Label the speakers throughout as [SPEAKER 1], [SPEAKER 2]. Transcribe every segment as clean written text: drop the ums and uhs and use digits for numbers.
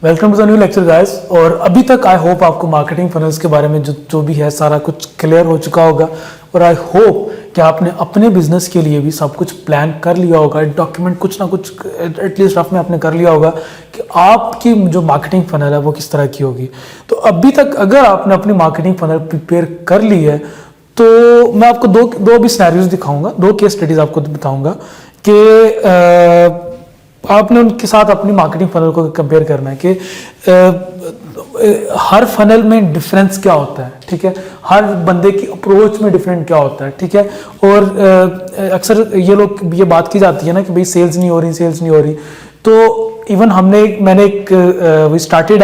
[SPEAKER 1] Welcome to the new lecture guys. और अभी तक आई होप आपको मार्केटिंग फनल्स के बारे में जो भी है सारा कुछ क्लियर हो चुका होगा और आई होप कि आपने अपने बिजनेस के लिए भी सब कुछ प्लान कर लिया होगा, डॉक्यूमेंट कुछ ना कुछ एटलीस्ट रफ में आपने कर लिया होगा कि आपकी जो मार्केटिंग फनल है वो किस तरह की होगी। तो अभी तक अगर आपने अपनी मार्केटिंग फनल प्रिपेयर कर ली है तो मैं आपको दो भी सिनेरियोज दिखाऊंगा, दो केस स्टडीज आपको बताऊंगा कि आपने उनके साथ अपनी मार्केटिंग फनल को कंपेयर करना है कि हर फनल में डिफरेंस क्या होता है, ठीक है, हर बंदे की अप्रोच में डिफरेंट क्या होता है, ठीक है। और अक्सर ये लोग ये बात की जाती है ना कि भाई सेल्स नहीं हो रही, तो इवन मैंने एक we started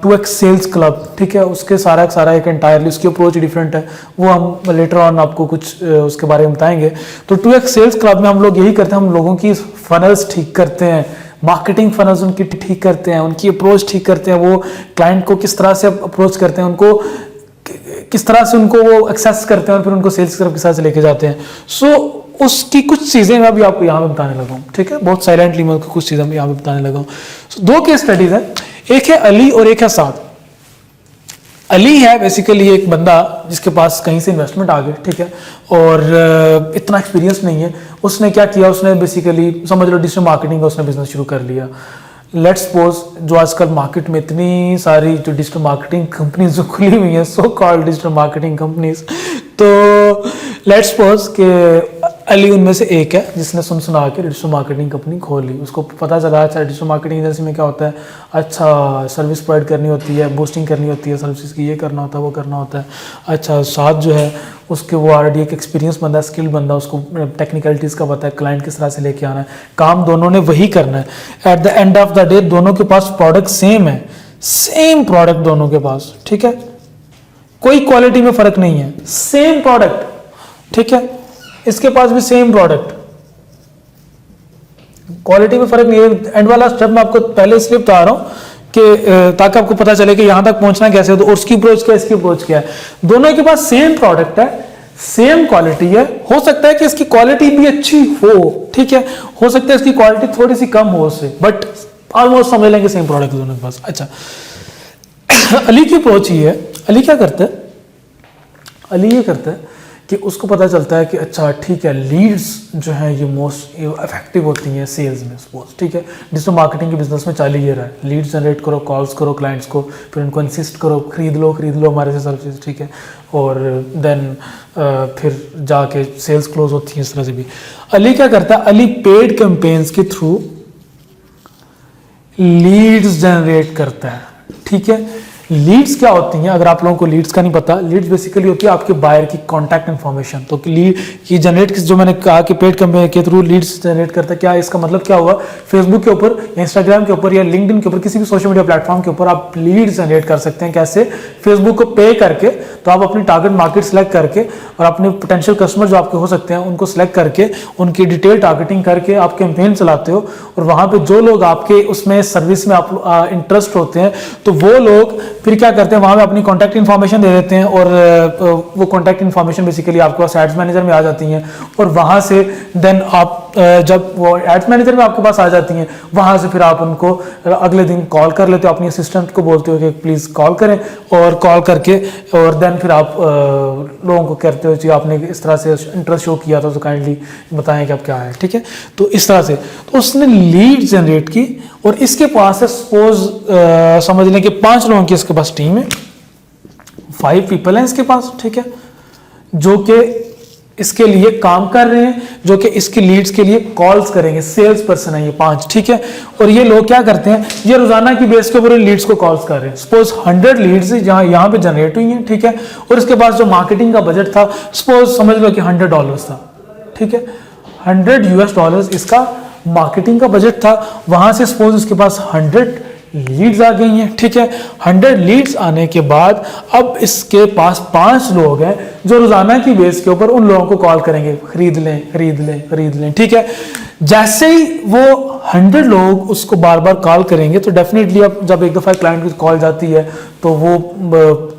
[SPEAKER 1] 2x sales club, ठीक है, उसके सारा एक एंटायरली उसकी अप्रोच डिफरेंट है, वो हम लेटर ऑन आपको कुछ उसके बारे में बताएंगे। तो 2x सेल्स क्लब में हम लोग यही करते हैं, हम लोगों की फनल्स ठीक करते हैं, मार्केटिंग फनल्स उनकी ठीक करते हैं, उनकी अप्रोच ठीक करते हैं, वो क्लाइंट को किस तरह से अप्रोच करते हैं, उनको किस तरह से उनको वो एक्सेस करते हैं और फिर उनको सेल्स की तरफ किस तरह से लेके जाते हैं। सो उसकी कुछ चीजें मैं अभी आपको यहाँ पे बताने लगा हूँ, ठीक है, बहुत साइलेंटली मैं कुछ चीजें यहाँ पे बताने लगा हूँ। दो केस स्टडीज है, एक है अली और एक है साद। अली है बेसिकली एक बंदा जिसके पास कहीं से इन्वेस्टमेंट आ गए, ठीक है, और इतना एक्सपीरियंस नहीं है। उसने क्या किया, उसने बेसिकली समझ लो डिजिटल मार्केटिंग का उसने बिजनेस शुरू कर लिया। लेट्स सपोज जो आजकल मार्केट में इतनी सारी जो डिजिटल मार्केटिंग कंपनीज जो खुली हुई हैं, so called digital marketing companies, तो लेट्स सपोज कि अली उनमें से एक है जिसने सुना के डिजिटल मार्केटिंग कंपनी खोल ली। उसको पता चला अच्छा डिजिटल मार्केटिंग एजेंसी में क्या होता है, अच्छा सर्विस प्रोवाइड करनी होती है, बूस्टिंग करनी होती है सर्विसेज की, ये करना होता है वो करना होता है। अच्छा साथ जो है उसके वो ऑलरेडी एक एक्सपीरियंस बंदा, स्किल बंदा, उसको टेक्निकलिटीज़ का पता है, क्लाइंट किस तरह से लेके आना है, काम दोनों ने वही करना है। At the end of the day दोनों के पास प्रोडक्ट सेम है, सेम प्रोडक्ट दोनों के पास, ठीक है, कोई क्वालिटी में फर्क नहीं है, सेम प्रोडक्ट, ठीक है, इसके पास भी सेम प्रोडक्ट, क्वालिटी में फर्क नहीं है। एंड वाला स्टेप मैं आपको पहले इसलिए बता रहा हूं कि ताकि आपको पता चले कि यहां तक पहुंचना कैसे है, तो उसकी अप्रोच क्या है, इसकी अप्रोच क्या है। दोनों के पास सेम प्रोडक्ट है, सेम क्वालिटी है, हो सकता है कि इसकी क्वालिटी भी अच्छी हो, ठीक है, हो सकता है इसकी क्वालिटी थोड़ी सी कम हो उससे, बट ऑलमोस्ट समझ लेंगे सेम प्रोडक्ट दोनों के पास। अच्छा अली की अप्रोच ही है, अली क्या करता है, अली ये करता है कि उसको पता चलता है कि अच्छा ठीक है लीड्स जो है ये मोस्ट इफेक्टिव होती हैं सेल्स में, सपोज, ठीक है, डिजिटल मार्केटिंग के बिजनेस में चाल ही रहा है, लीड्स जनरेट करो, कॉल्स करो क्लाइंट्स को, फिर उनको इंसिस्ट करो खरीद लो हमारे से सर्विसेज, ठीक है, और देन फिर जाके सेल्स क्लोज होती है। इस तरह से भी अली क्या करता है, अली पेड कैंपेन्स के थ्रू लीड्स जनरेट करता है, ठीक है। लीड्स क्या होती हैं, अगर आप लोगों को लीड्स का नहीं पता, लीड्स बेसिकली होती है आपके बायर की कॉन्टैक्ट इन्फॉर्मेशन। तो लीड की जनरेट, जो मैंने कहा कि पेड कंपनी के थ्रू लीड्स जनरेट करता है, क्या इसका मतलब क्या हुआ, फेसबुक के ऊपर या इंस्टाग्राम के ऊपर या लिंक्डइन के ऊपर किसी भी सोशल मीडिया प्लेटफॉर्म के ऊपर आप लीड्स जनरेट कर सकते हैं। कैसे, फेसबुक को पे करके, तो आप अपनी टारगेट मार्केट सेलेक्ट करके और अपने पोटेंशियल कस्टमर जो आपके हो सकते हैं उनको सेलेक्ट करके उनकी डिटेल टारगेटिंग करके आप कैंपेन चलाते हो, और वहां पे जो लोग आपके उसमें सर्विस में आप इंटरेस्ट होते हैं तो वो लोग फिर क्या करते हैं, वहां पे अपनी कॉन्टैक्ट इन्फॉर्मेशन दे देते हैं, और वो कॉन्टैक्ट इन्फॉर्मेशन बेसिकली आपके पास एड्स मैनेजर में आ जाती हैं, और वहां से देन आप जब वो एड्स मैनेजर में आपके पास आ जाती हैं, वहां से फिर आप उनको अगले दिन कॉल कर लेते हो, अपनी असिस्टेंट को बोलते हो कि प्लीज कॉल करें, और कॉल करके और देन फिर आप लोगों को कहते हो कि आपने इस तरह से इंटरेस्ट शो किया था तो काइंडली बताएं कि आप क्या है, ठीक है। तो इस तरह से तो उसने लीड जनरेट की, और इसके पास है सपोज समझ लें कि 5 लोगों की इसके पास टीम है, 5 पीपल हैं इसके पास, ठीक है, जो कि इसके लिए काम कर रहे हैं, जो कि इसकी लीड्स के लिए कॉल्स करेंगे, सेल्स पर्सन है ये 5, ठीक है। और ये लोग क्या करते हैं, ये रोजाना की बेस के ऊपर लीड्स को कॉल्स कर रहे हैं। सपोज 100 लीड्स यहाँ पे जनरेट हुई हैं, ठीक है, और इसके पास जो मार्केटिंग का बजट था सपोज समझ लो कि $100 था, ठीक है, $100 इसका मार्केटिंग का बजट था। वहां से सपोज इसके पास 100 लीड्स आ गई हैं, ठीक है। 100 लीड्स आने के बाद अब इसके पास 5 लोग हैं जो रोजाना की बेस के ऊपर उन लोगों को कॉल करेंगे, खरीद लें, ठीक है। जैसे ही वो 100 लोग उसको बार बार कॉल करेंगे तो डेफिनेटली अब जब एक दफा क्लाइंट की कॉल जाती है तो वो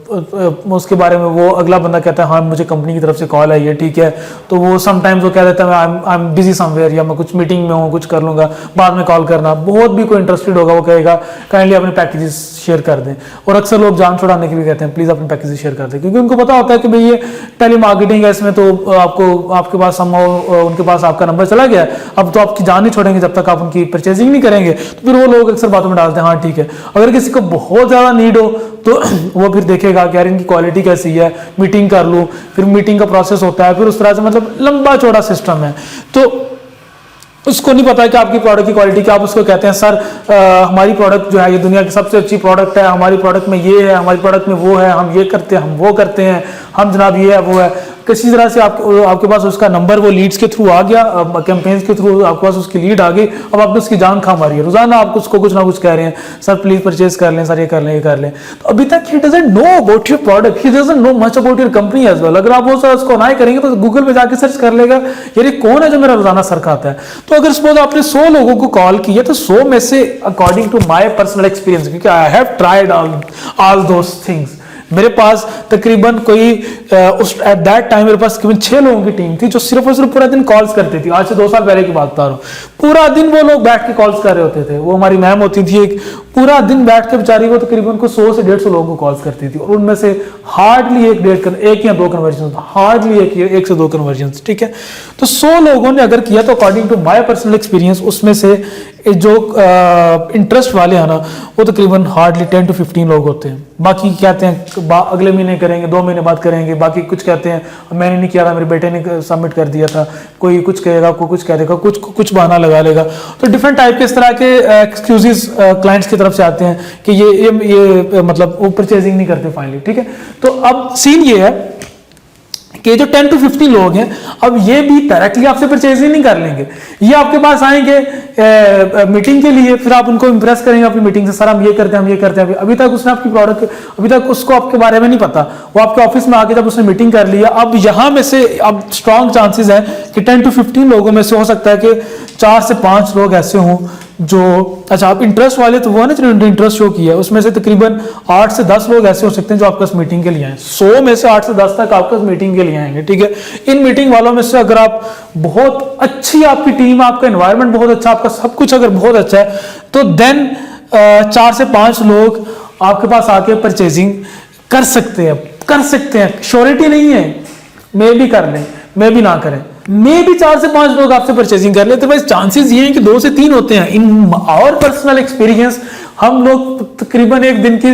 [SPEAKER 1] उसके बारे में वो अगला बंदा कहता है हाँ मुझे कंपनी की तरफ से कॉल आई है, ठीक है, तो वो समटाइम्स वो कह देता है आई एम बिजी समवेयर, या मैं कुछ मीटिंग में हूँ, कुछ कर लूँगा, बाद में कॉल करना। बहुत भी कोई इंटरेस्टेड होगा वो कहेगा काइंडली अपने पैकेजेस शेयर कर दें। और अक्सर लोग जान छुड़ाने के भी कहते हैं प्लीज़ अपने पैकेजेस शेयर कर दें, क्योंकि उनको पता होता है कि भाई ये टेली मार्केटिंग है, इसमें तो आपको आपके पास उनके पास आपका नंबर चला गया, अब तो आपकी जान नहीं छोड़ेंगे जब तक आप उनकी परचेजिंग नहीं करेंगे। तो फिर वो लोग अक्सर बातों में डालते हैं हाँ ठीक है। अगर किसी को बहुत ज़्यादा नीड हो तो वो फिर देखेगा कि यार इनकी क्वालिटी कैसी है, मीटिंग कर लूँ, फिर मीटिंग का प्रोसेस होता है, फिर उस तरह से मतलब लंबा चौड़ा सिस्टम है। तो उसको नहीं पता कि आपकी प्रोडक्ट की क्वालिटी क्या, आप उसको कहते हैं सर हमारी प्रोडक्ट जो है ये दुनिया की सबसे अच्छी प्रोडक्ट है, हमारी प्रोडक्ट में ये है, हमारी प्रोडक्ट में वो है, हम ये करते हैं, हम वो करते हैं, हम जनाब ये है वो है। किसी तरह से आपके पास उसका नंबर वो लीड्स के थ्रू आ गया, कैंपेन्स के थ्रू आपके पास उसकी लीड आ गई, अब आपने उसकी जान खा मारी है। रोजाना आप उसको कुछ ना कुछ कह रहे हैं सर प्लीज परचेज कर लें, सर ये कर लें, ये कर लें। तो अभी तक he doesn't know about your product, he doesn't know much about your company as well. अगर आप वो सर उसको ना करेंगे तो गूगल पे जाके सर्च कर लेगा यार ये कौन है जो मेरा रोजाना सर खाता है। तो अगर सपोज आपने 100 लोगों को कॉल किया तो 100 में से according to my personal experience, क्योंकि I have tried all those things, मेरे पास तकरीबन कोई उस एट दैट टाइम मेरे पास तकरीबन 6 लोगों की टीम थी जो सिर्फ और सिर्फ पूरा दिन कॉल्स करती थी। आज से 2 साल पहले की बात बता रहा हूँ। पूरा दिन वो लोग बैठ के कॉल्स कर रहे होते थे। वो हमारी मैम होती थी एक, पूरा दिन बैठ के बेचारी वो तकरीबन को 100 से 150 लोगों को कॉल्स करती थी, और उनमें से हार्डली एक या दो कन्वर्जन, हार्डली एक से दो कन्वर्जन, ठीक है। तो 100 लोगों ने अगर किया तो according to my personal experience उसमें से जो इंटरेस्ट वाले हैं ना वो तकरीबन हार्डली 10 to 15 लोग होते हैं। बाकी कहते हैं अगले महीने करेंगे, 2 महीने बाद करेंगे, बाकी कुछ कहते हैं मैंने नहीं किया था, मेरे बेटे ने सबमिट कर दिया था, कोई कुछ कहेगा, कोई कुछ कह देगा, कुछ बहाना लगा लेगा। तो डिफरेंट टाइप के इस तरह के एक्सक्यूजेस क्लाइंट्स की तरफ से आते हैं कि ये मतलब वो परचेजिंग नहीं करते फाइनली, ठीक है। तो अब सीन ये है कि जो 10 to 15 लोग हैं अब ये भी डायरेक्टली आपसे परचेजिंग नहीं कर लेंगे, ये आपके पास आएंगे मीटिंग के लिए, फिर आप उनको इंप्रेस करेंगे अपनी मीटिंग से, सर हम ये करते हैं, हम ये करते हैं। अभी तक उसने आपकी प्रोडक्ट, अभी तक उसको आपके बारे में नहीं पता, वो आपके ऑफिस में आके जब उसने मीटिंग कर लिया, अब यहाँ में से अब स्ट्रॉन्ग चांसेस है कि 10 to 15 लोगों में से हो सकता है कि 4 से 5 लोग ऐसे हों जो, अच्छा आप इंटरेस्ट वाले तो वो है ना जिन्होंने इंटरेस्ट शो किया है, उसमें से तकरीबन 8 से 10 लोग ऐसे हो सकते हैं जो आपके पास मीटिंग के लिए आए। 100 में से 8 से 10 तक आपके पास मीटिंग के लिए आएंगे, ठीक है। इन मीटिंग वालों में से अगर आप बहुत अच्छी आपकी टीम, आपका एनवायरनमेंट बहुत अच्छा, आपका सब कुछ अगर बहुत अच्छा है तो देन 4 से 5 लोग आपके पास आके परचेजिंग कर सकते हैं। श्योरिटी नहीं है, मे भी कर लें, मे भी ना करें, मे भी 4 से 5 लोग आपसे परचेजिंग कर लेते हैं। चांसेस ये हैं कि 2 से 3 होते हैं। इन आवर पर्सनल एक्सपीरियंस हम लोग तकरीबन एक दिन की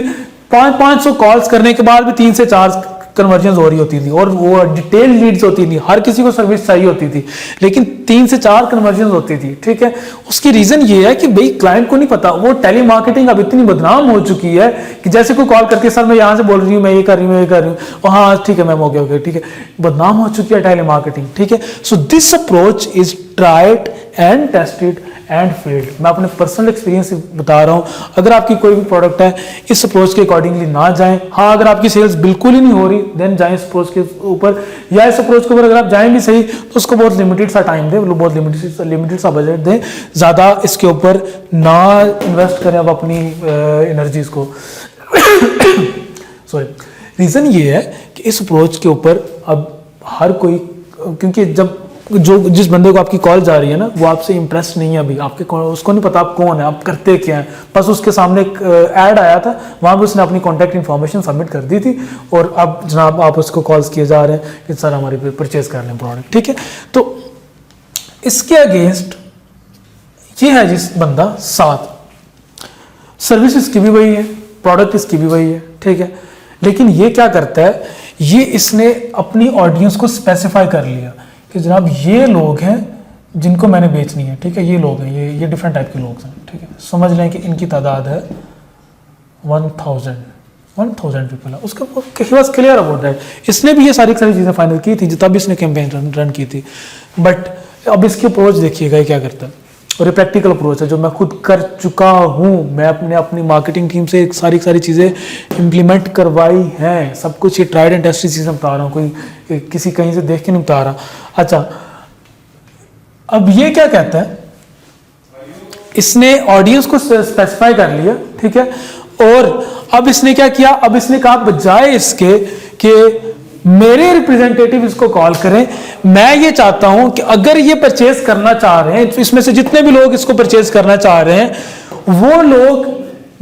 [SPEAKER 1] 500 कॉल्स करने के बाद भी 3 से 4 कन्वर्जन हो रही होती थी, और वो डिटेल लीड्स होती थी, हर किसी को सर्विस चाहिए होती थी, लेकिन 3 से 4 कन्वर्जन होती थी, ठीक है। उसकी रीजन ये है कि भाई क्लाइंट को नहीं पता, वो टेली मार्केटिंग अब इतनी बदनाम हो चुकी है कि जैसे कोई कॉल करके सर मैं यहाँ से बोल रही हूँ, मैं ये कर रही हूँ, ये कर रही हूँ, हाँ ठीक है मैम, ओके ठीक है, बदनाम हो चुकी है टेली मार्केटिंग, ठीक है। So this approach is tried and tested and failed. मैं अपने पर्सनल एक्सपीरियंस से बता रहा हूं, अगर आपकी कोई भी प्रोडक्ट है इस अप्रोच के अकॉर्डिंगली ना जाएं। हाँ अगर आपकी सेल्स बिल्कुल ही नहीं हो रही देन जाएं इस अप्रोच के ऊपर, या इस अप्रोच के ऊपर अगर आप जाएं भी सही तो उसको बहुत लिमिटेड सा टाइम दें, बहुत लिमिटेड सा बजट दें, ज़्यादा इसके ऊपर ना इन्वेस्ट करें अब अपनी एनर्जीज को। सॉरी, रीज़न ये है कि इस अप्रोच के ऊपर अब हर कोई, क्योंकि जब जिस बंदे को आपकी कॉल जा रही है ना वो आपसे इंप्रेस नहीं है अभी, उसको नहीं पता आप कौन है, आप करते क्या हैं, बस उसके सामने एक ऐड आया था, वहाँ पे उसने अपनी कॉन्टैक्ट इन्फॉर्मेशन सबमिट कर दी थी, और अब जनाब आप उसको कॉल्स किए जा रहे हैं कि सर हमारी परचेज कर लें प्रोडक्ट, ठीक है। तो इसके अगेंस्ट ये है जिस बंदा 7 सर्विस इसकी भी वही है, प्रोडक्ट इसकी भी वही है, ठीक है, लेकिन ये क्या करता है, ये इसने अपनी ऑडियंस को स्पेसिफाई कर लिया कि जनाब ये लोग हैं जिनको मैंने बेचनी है, ठीक है, ये लोग हैं, ये डिफरेंट टाइप के लोग हैं, ठीक है। समझ लें कि इनकी तादाद है 1000 पीपल है, उसके बस क्लियर अबाउट दैट। इसने भी ये सारी चीज़ें फाइनल की थी तब इसने कैंपेन रन की थी, बट अब इसकी अप्रोच देखिएगा ये क्या करता है, और ये प्रैक्टिकल अप्रोच है जो मैं खुद कर चुका हूँ। मैं अपनी मार्केटिंग टीम से सारी चीज़ें इम्प्लीमेंट करवाई हैं, सब कुछ ये ट्राइड एंड टेस्टेड चीज़ें बता रहा हूँ, कोई किसी कहीं से देख के नहीं बता रहा। अच्छा, अब ये क्या कहता है, इसने ऑडियंस को स्पेसिफाई कर लिया, ठीक है, और अब इसने क्या किया, अब इसने कहा बजाय इसके कि मेरे रिप्रेजेंटेटिव इसको कॉल करें, मैं ये चाहता हूं कि अगर ये परचेज करना चाह रहे हैं, इसमें से जितने भी लोग इसको परचेज करना चाह रहे हैं वो लोग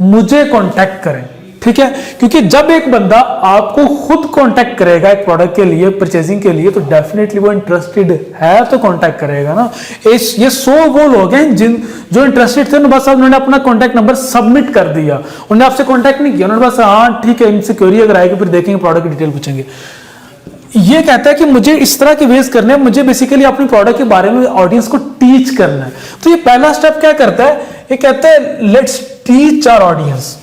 [SPEAKER 1] मुझे कांटेक्ट करें, ठीक है। क्योंकि जब एक बंदा आपको खुद कांटेक्ट करेगा एक प्रोडक्ट के लिए, परचेजिंग के लिए, तो डेफिनेटली वो इंटरेस्टेड है तो कांटेक्ट करेगा ना। ये 100 वो लोग हैं जो इंटरेस्टेड थे, बस उन्होंने अपना कांटेक्ट नंबर सबमिट कर दिया, उन्होंने आपसे कांटेक्ट नहीं किया, उन्होंने बस हाँ ठीक है इनसे क्वेरी अगर आएगी फिर देखेंगे, प्रोडक्ट की डिटेल पूछेंगे। ये कहता है कि मुझे इस तरह के वेज करने हैं, मुझे बेसिकली अपनी प्रोडक्ट के बारे में ऑडियंस को टीच करना है। तो ये पहला स्टेप क्या करता है, ये कहता है let's teach our audience,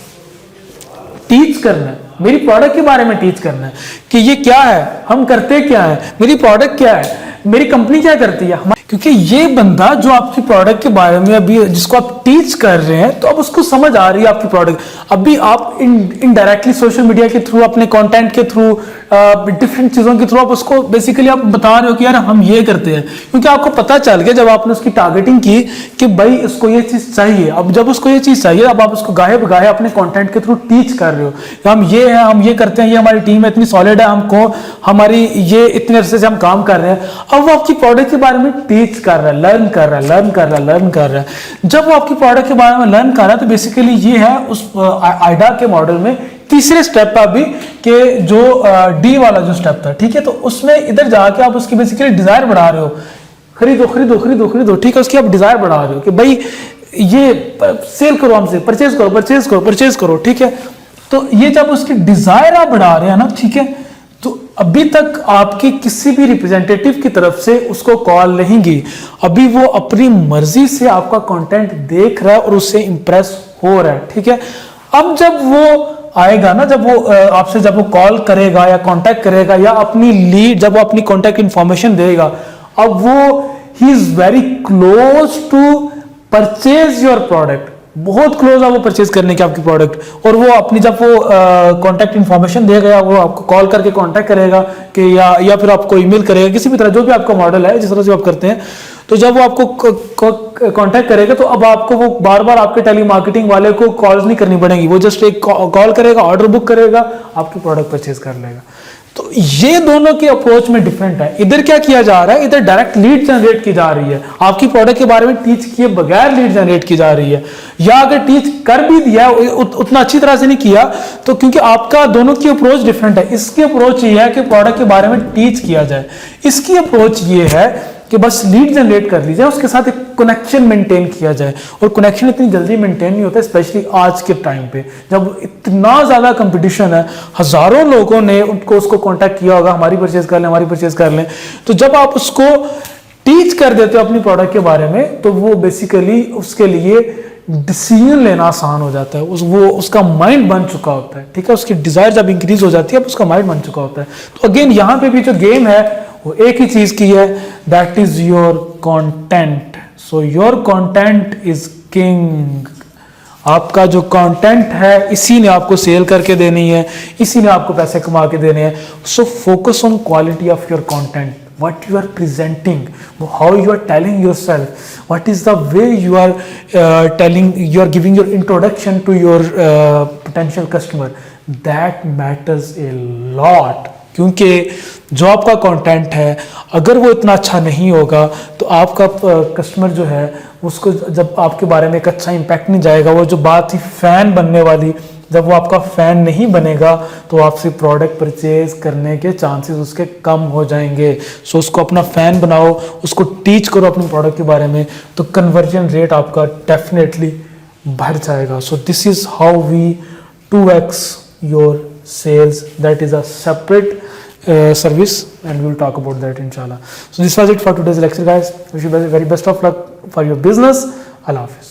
[SPEAKER 1] teach करना है, मेरी प्रोडक्ट के बारे में टीच करना है कि ये क्या है, हम करते क्या है, मेरी प्रोडक्ट क्या है, मेरी कंपनी क्या करती है। क्योंकि ये बंदा जो आपकी प्रोडक्ट के बारे में अभी जिसको आप टीच कर रहे हैं, तो अब उसको समझ आ रही है आपकी प्रोडक्ट। अभी आप इनडायरेक्टली सोशल मीडिया के थ्रू, अपने कंटेंट के थ्रू, डिफरेंट चीजों के थ्रू आप उसको बेसिकली आप बता रहे हो कि यार हम ये करते हैं, क्योंकि आपको पता चल गया जब आपने उसकी टारगेटिंग की कि भाई इसको ये चीज चाहिए। अब जब उसको ये चीज चाहिए, अब आप उसको गाहे बगाहे अपने कंटेंट के थ्रू टीच कर रहे हो कि हम ये हैं, हम ये करते हैं, ये हमारी टीम है इतनी सॉलिड है, हमको हमारी ये इतने अरसे से हम काम कर रहे हैं। अब वो आपकी प्रोडक्ट के बारे में टीच कर रहा है, लर्न कर रहा है। जब वो आपकी प्रोडक्ट के बारे में लर्न कर रहा है, तो बेसिकली ये है उस आइडा के मॉडल में तीसरे स्टेप पे अभी के जो डी वाला जो स्टेप था, ठीक है। तो उसमें इधर जाके आप उसकी बेसिकली डिजायर बढ़ा रहे हो, खरीदो खरीदो खरीदो खरीदो, ठीक है। उसकी आप डिजायर बढ़ा रहे हो कि भाई ये सेल करो, हमसे परचेज करो परचेज करो परचेज करो, ठीक है। तो ये जब उसकी डिजायर आप बढ़ा रहे हैं ना, ठीक है, तो अभी तक आपकी किसी भी रिप्रेजेंटेटिव की तरफ से उसको कॉल नहीं गई, अभी वो अपनी मर्जी से आपका कंटेंट देख रहा है और उससे इंप्रेस हो रहा है, ठीक है। अब जब वो आएगा ना, जब वो आपसे जब वो कॉल करेगा या कांटेक्ट करेगा या अपनी लीड, जब वो अपनी कांटेक्ट इंफॉर्मेशन देगा, अब वो he is very close to purchase your product, बहुत क्लोज है वो परचेज करने की आपकी प्रोडक्ट। और वो अपनी जब वो कांटेक्ट इंफॉर्मेशन देगा, वो आपको कॉल करके कांटेक्ट करेगा कि या फिर आपको ईमेल करेगा, किसी भी तरह जो भी आपका मॉडल है जिस तरह से आप करते हैं। तो जब वो आपको कांटेक्ट करेगा, तो अब आपको वो बार बार आपके टेली मार्केटिंग वाले को कॉल्स नहीं करनी पड़ेगी, वो जस्ट एक कॉल करेगा, ऑर्डर बुक करेगा, आपकी प्रोडक्ट परचेज कर लेगा। तो ये दोनों के अप्रोच में डिफरेंट है। इधर क्या किया जा रहा है, इधर डायरेक्ट लीड जनरेट की जा रही है, आपकी प्रोडक्ट के बारे में टीच किए बगैर लीड जनरेट की जा रही है। या अगर टीच कर भी दिया उतना अच्छी तरह से नहीं किया, तो क्योंकि आपका दोनों की अप्रोच डिफरेंट है। इसकी अप्रोच ये है कि प्रोडक्ट के बारे में टीच किया जाए, इसकी अप्रोच ये है कि बस लीड जनरेट कर ली जाए, उसके साथ एक कनेक्शन मेंटेन किया जाए। और कनेक्शन इतनी जल्दी मेंटेन नहीं होता, स्पेशली आज के टाइम पे जब इतना ज्यादा कंपटीशन है, हजारों लोगों ने उसको कांटेक्ट किया होगा, हमारी परचेज कर लें, हमारी परचेज कर लें। तो जब आप उसको टीच कर देते हो अपनी प्रोडक्ट के बारे में, तो वो बेसिकली उसके लिए डिसीजन लेना आसान हो जाता है, वो उसका माइंड बन चुका होता है, ठीक है। उसकी डिजायर जब इंक्रीज हो जाती है, अब उसका माइंड बन चुका होता है। तो अगेन यहाँ पे भी जो गेम है वो एक ही चीज की है, that is your content. So your content is king. आपका जो कंटेंट है, इसी ने आपको सेल करके देनी है, इसी ने आपको पैसे कमा के देने हैं। So focus on quality of your content, what you are presenting, how you are telling yourself, what is the way you are giving your introduction to your potential customer, that matters a lot। क्योंकि जो आपका content है, अगर वो इतना अच्छा नहीं होगा, तो आपका कस्टमर जो है उसको जब आपके बारे में एक अच्छा इंपैक्ट नहीं जाएगा। वो जो बात थी फैन बनने वाली, जब वो आपका फैन नहीं बनेगा, तो आपसे प्रोडक्ट परचेज करने के चांसेस उसके कम हो जाएंगे। सो उसको अपना फैन बनाओ, उसको टीच करो अपने प्रोडक्ट के बारे में, तो कन्वर्जन रेट आपका डेफिनेटली बढ़ जाएगा। So this is how we 2x your sales. That is a separate service, and we will talk about that inshallah. So this was it for today's lecture, guys. Wish you very best of luck for your business. Allah Hafiz.